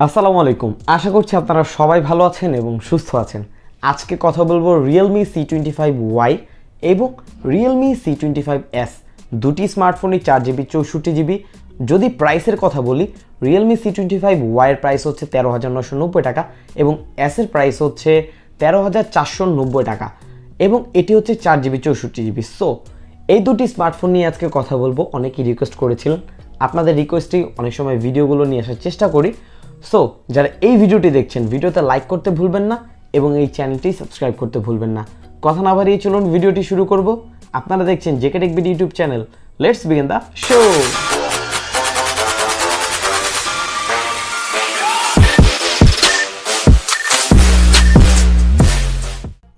আসসালামু আলাইকুম। আশা করছি আপনারা সবাই ভালো আছেন এবং সুস্থ আছেন। আজকে কথা বলবো Realme c25y এবং Realme c25s দুটি স্মার্টফোনই 4GB 64GB। যদি প্রাইসের কথা বলি, Realme c25y এর প্রাইস হচ্ছে 13,990 টাকা এবং s এর প্রাইস হচ্ছে 13,490 টাকা এবং এটি হচ্ছে 4GB 64GB। সো এই দুটি স্মার্টফোন নিয়ে আজকে কথা বলবো। অনেকেই রিকোয়েস্ট করেছিলেন, আপনাদের রিকোয়েস্টেই অনেক সময় ভিডিওগুলো নিয়ে আসার চেষ্টা করি। সো যারা এই ভিডিওটি দেখছেন, ভিডিওতে লাইক করতে ভুলবেন না এবং এই চ্যানেলটি সাবস্ক্রাইব করতে ভুলবেন না। কথা না বাড়িয়ে চলুন ভিডিওটি শুরু করব। আপনারা দেখছেন JK tech video YouTube channel. Let's begin the show.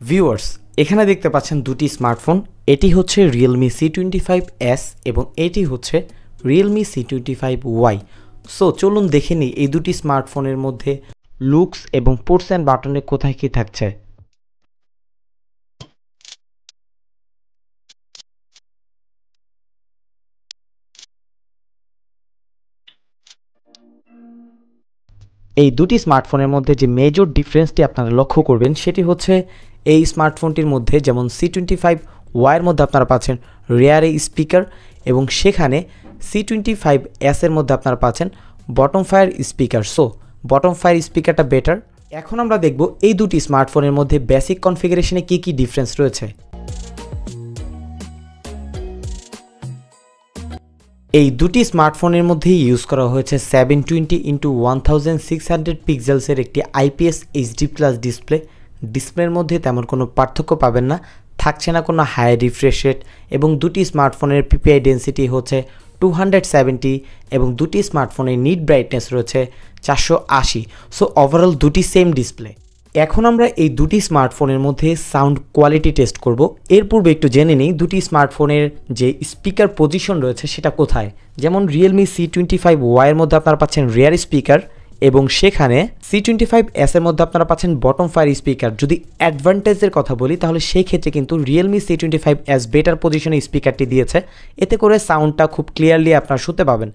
Viewers, এখানে দেখতে পাচ্ছেন দুটি স্মার্টফোন। এটি হচ্ছে Realme c25s এবং এটি হচ্ছে Realme c25y। সো চলুন দেখে নিই এই দুটি স্মার্টফোনের মধ্যে লুকস এবং পোর্টস অ্যান্ড বাটনে কোথায় কী থাকছে। এই দুটি স্মার্টফোনের মধ্যে যে মেজর ডিফারেন্সটি আপনারা লক্ষ্য করবেন সেটি হচ্ছে এই স্মার্টফোনটির মধ্যে যেমন c25y এর মধ্যে আপনারা পাচ্ছেন রিয়ার স্পিকার এবং সেখানে c25s এর মধ্যে আপনারা পাচ্ছেন bottom fire speaker. So bottom fire স্পিকারটা বেটার। এখন আমরা দেখব এই দুটি স্মার্টফোনের মধ্যে বেসিক কনফিগারেশনে কী কী ডিফারেন্স রয়েছে। এই দুটি স্মার্টফোনের মধ্যেই ইউজ করা হয়েছে 720x1600 পিক্সেলসের একটি IPS HD+ ডিসপ্লে। ডিসপ্লের মধ্যে তেমন কোনো পার্থক্য পাবেন না, থাকছে না কোনো হাই রিফ্রেশ রেট এবং দুটি স্মার্টফোনের PPI ডেন্সিটি হচ্ছে 270 এবং দুটি স্মার্টফোনের নিট ব্রাইটনেস রয়েছে 480। সো ওভারঅল দুটি সেম ডিসপ্লে। এখন আমরা এই দুটি স্মার্টফোনের মধ্যে সাউন্ড কোয়ালিটি টেস্ট করব। এর পূর্বে একটু জেনে নিই দুটি স্মার্টফোনের যে স্পিকার পজিশন রয়েছে সেটা কোথায়। যেমন Realme c25y এর মধ্যে আপনারা পাচ্ছেন রিয়ার স্পিকার এবং সেখানে c25s এর মধ্যে আপনারা পাচ্ছেন বটম ফায়ার স্পিকার। যদি অ্যাডভান্টেজের কথা বলি তাহলে সেই ক্ষেত্রে কিন্তু Realme c25s বেটার পজিশনে স্পিকারটি দিয়েছে, এতে করে সাউন্ডটা খুব ক্লিয়ারলি আপনারা শুনতে পাবেন।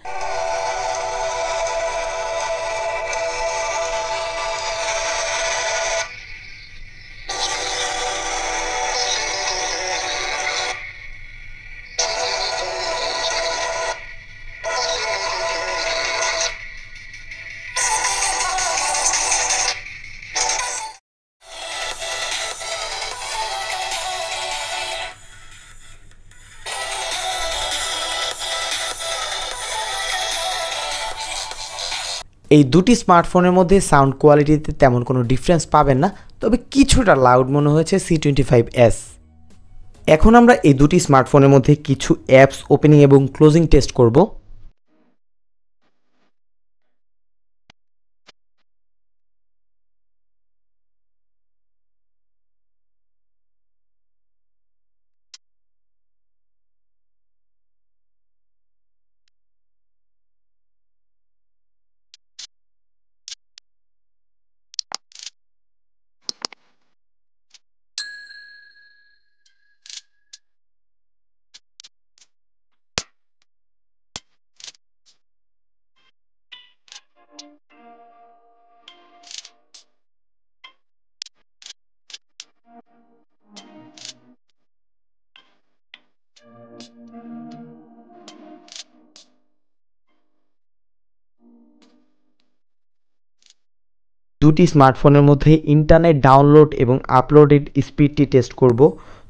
এই দুটি স্মার্টফোনের মধ্যে সাউন্ড কোয়ালিটিতে তেমন কোনো ডিফারেন্স পাবেন না, তবে কিছুটা লাউড মনে হয়েছে c25s। এখন আমরা এই দুটি স্মার্টফোনের মধ্যে কিছু অ্যাপস ওপেনিং এবং ক্লোজিং টেস্ট করব। দুটি স্মার্টফোনের মধ্যে ইন্টারনেট ডাউনলোড এবং আপলোডের স্পিডটি টেস্ট করব।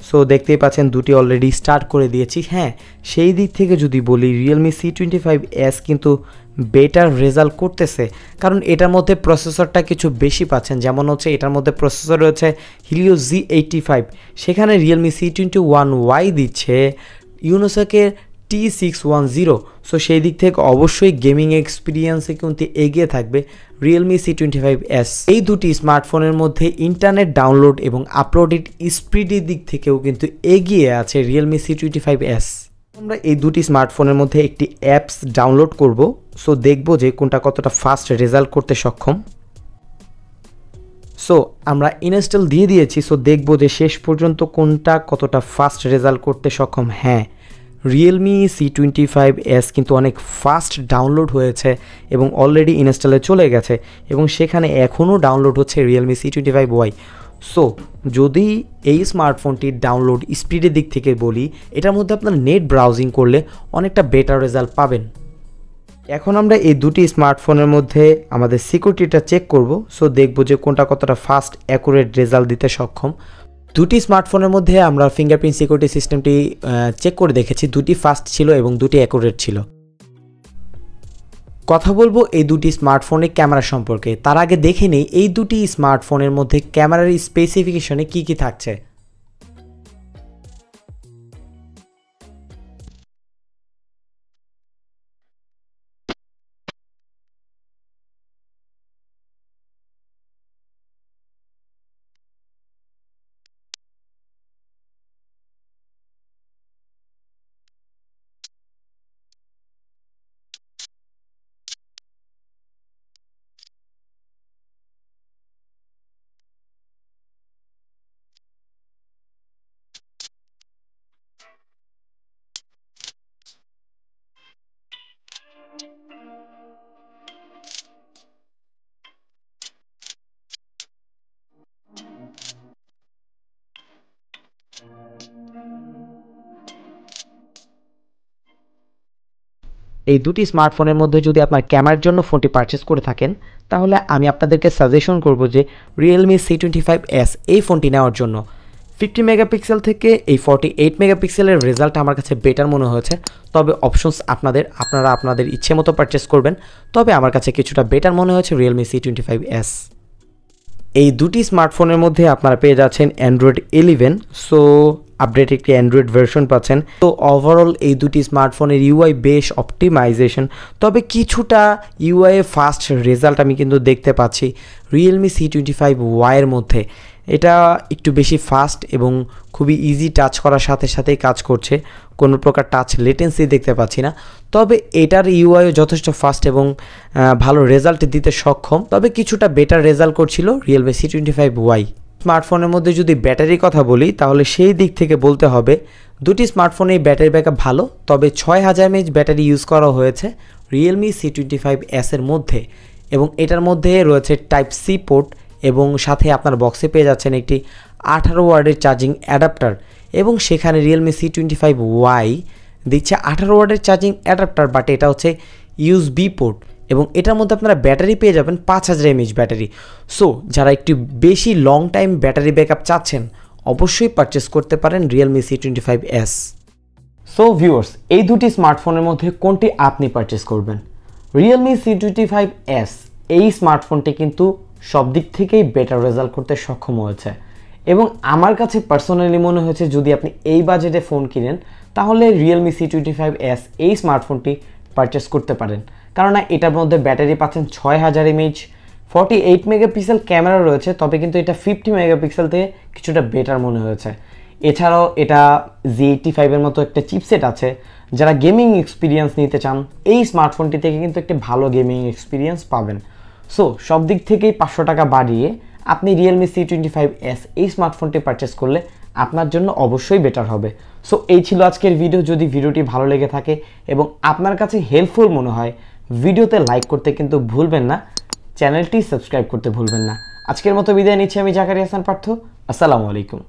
সো দেখতেই পাচ্ছেন দুটি অলরেডি স্টার্ট করে দিয়েছি। হ্যাঁ, সেই দিক থেকে যদি বলি Realme c25s কিন্তু বেটার রেজাল্ট করতেছে, কারণ এটার মধ্যে প্রসেসরটা কিছু বেশি পাচ্ছেন। যেমন হচ্ছে এটার মধ্যে প্রসেসর রয়েছে Helio G85, সেখানে Realme c21y দিচ্ছে ইউনোসকের T610। সো সেই দিক থেকে অবশ্যই গেমিং এক্সপিরিয়েন্সে কিন্তু এগিয়ে থাকবে Realme c25s। এই দুটি স্মার্টফোনের মধ্যে ইন্টারনেট ডাউনলোড এবং আপলোডেড স্পিডের দিক থেকেও কিন্তু এগিয়ে আছে Realme c25s। আমরা এই দুটি স্মার্টফোনের মধ্যে একটি অ্যাপস ডাউনলোড করব। সো দেখব যে কোনটা কতটা ফাস্ট রেজাল্ট করতে সক্ষম। সো আমরা ইনস্টল দিয়েছি। সো দেখব যে শেষ পর্যন্ত কোনটা কতটা ফাস্ট রেজাল্ট করতে সক্ষম। হ্যাঁ, Realme C25s কিন্তু অনেক ফাস্ট ডাউনলোড হয়েছে এবং অলরেডি ইনস্টলে চলে গেছে এবং সেখানে এখনও ডাউনলোড হচ্ছে Realme C25y। সো যদি এই স্মার্টফোনটির ডাউনলোড স্পিডের দিক থেকে বলি, এটার মধ্যে আপনার নেট ব্রাউজিং করলে অনেকটা বেটার রেজাল্ট পাবেন। এখন আমরা এই দুটি স্মার্টফোনের মধ্যে আমাদের সিকিউরিটিটা চেক করব। সো দেখব যে কোনটা কতটা ফাস্ট অ্যাকুরেট রেজাল্ট দিতে সক্ষম। দুটি স্মার্টফোনের মধ্যে আমরা ফিঙ্গারপ্রিন্ট সিকিউরিটি সিস্টেমটি চেক করে দেখেছি, দুটি ফাস্ট ছিল এবং দুটি অ্যাকুরেট ছিল। কথা বলবো এই দুটি স্মার্টফোনের ক্যামেরা সম্পর্কে। তার আগে দেখে নেই এই দুটি স্মার্টফোনের মধ্যে ক্যামেরার স্পেসিফিকেশনে কী কী থাকছে। এই দুটি স্মার্টফোনের মধ্যে যদি আপনার ক্যামেরার জন্য ফোনটি পারচেস করে থাকেন, তাহলে আমি আপনাদেরকে সাজেশন করব যে Realme C25s এই ফোনটি নেওয়ার জন্য। 50 মেগাপিক্সেল থেকে এই 48 মেগাপিক্সেলের রেজাল্ট আমার কাছে বেটার মনে হয়েছে। তবে অপশনস আপনারা আপনাদের ইচ্ছে মতো পারচেস করবেন। তবে আমার কাছে কিছুটা বেটার মনে হয়েছে Realme C25s। এই দুটি স্মার্টফোনের মধ্যে আপনারা পেয়ে যাচ্ছেন Android 11। সো আপডেট একটি অ্যান্ড্রয়েড ভার্সন পাচ্ছেন। তো ওভারঅল এই দুটি স্মার্টফোনের ইউআই বেশ অপটিমাইজেশন, তবে কিছুটা ইউআই ফাস্ট রেজাল্ট আমি কিন্তু দেখতে পাচ্ছি Realme C25y এর মধ্যে। এটা একটু বেশি ফাস্ট এবং খুবই ইজি, টাচ করার সাথে সাথেই কাজ করছে, কোনো প্রকার টাচ লেটেন্সি দেখতে পাচ্ছি না। তবে এটার ইউআইও যথেষ্ট ফাস্ট এবং ভালো রেজাল্ট দিতে সক্ষম, তবে কিছুটা বেটার রেজাল্ট করছিল Realme C25y। স্মার্টফোনের মধ্যে যদি ব্যাটারির কথা বলি, তাহলে সেই দিক থেকে বলতে হবে দুটি স্মার্টফোনেই ব্যাটারি ব্যাকআপ ভালো। তবে 6000 mAh ব্যাটারি ইউজ করা হয়েছে Realme C25s এর মধ্যে এবং এটার মধ্যে রয়েছে টাইপ সি পোর্ট এবং সাথে আপনার বক্সে পেয়ে যাচ্ছেন একটি 18 ওয়াটের চার্জিং অ্যাডাপ্টার এবং সেখানে Realme C25y দিচ্ছে 18 ওয়াটের চার্জিং অ্যাডাপ্টার, বাট এটা হচ্ছে ইউএসবি পোর্ট এবং এটার মধ্যে আপনারা ব্যাটারি পেয়ে যাবেন 5000 mAh ব্যাটারি। সো যারা একটু বেশি লং টাইম ব্যাটারি ব্যাকআপ চাচ্ছেন, অবশ্যই পারচেস করতে পারেন Realme C25s। সো ভিউয়ার্স, এই দুটি স্মার্টফোনের মধ্যে কোনটি আপনি পারচেস করবেন? Realme C25s এই স্মার্টফোনটি কিন্তু সব দিক থেকেই বেটার রেজাল্ট করতে সক্ষম হয়েছে এবং আমার কাছে পার্সোনালি মনে হয়েছে যদি আপনি এই বাজেটে ফোন কিনেন, তাহলে Realme C25s এই স্মার্টফোনটি পারচেস করতে পারেন। কারণ এটার মধ্যে ব্যাটারি পাচ্ছেন 6000 mAh, 48 মেগাপিক্সেল ক্যামেরা রয়েছে, তবে কিন্তু এটা 50 মেগাপিক্সেল থেকে কিছুটা বেটার মনে হয়েছে। এছাড়াও এটা Z85 এর মতো একটা চিপসেট আছে। যারা গেমিং এক্সপিরিয়েন্স নিতে চান, এই স্মার্টফোনটি থেকে কিন্তু একটি ভালো গেমিং এক্সপিরিয়েন্স পাবেন। সো সব দিক থেকেই 500 টাকা বাড়িয়ে আপনি Realme C25s এই স্মার্টফোনটি পারচেস করলে আপনার জন্য অবশ্যই বেটার হবে। সো এই ছিল আজকের ভিডিও। যদি ভিডিওটি ভালো লেগে থাকে এবং আপনার কাছে হেল্পফুল মনে হয়, ভিডিওতে লাইক করতে কিন্তু ভুলবেন না, চ্যানেলটি সাবস্ক্রাইব করতে ভুলবেন না। আজকের মতো বিদায় নিচ্ছি আমি জাকারিয়া হাসান পার্থ। আসসালামু আলাইকুম।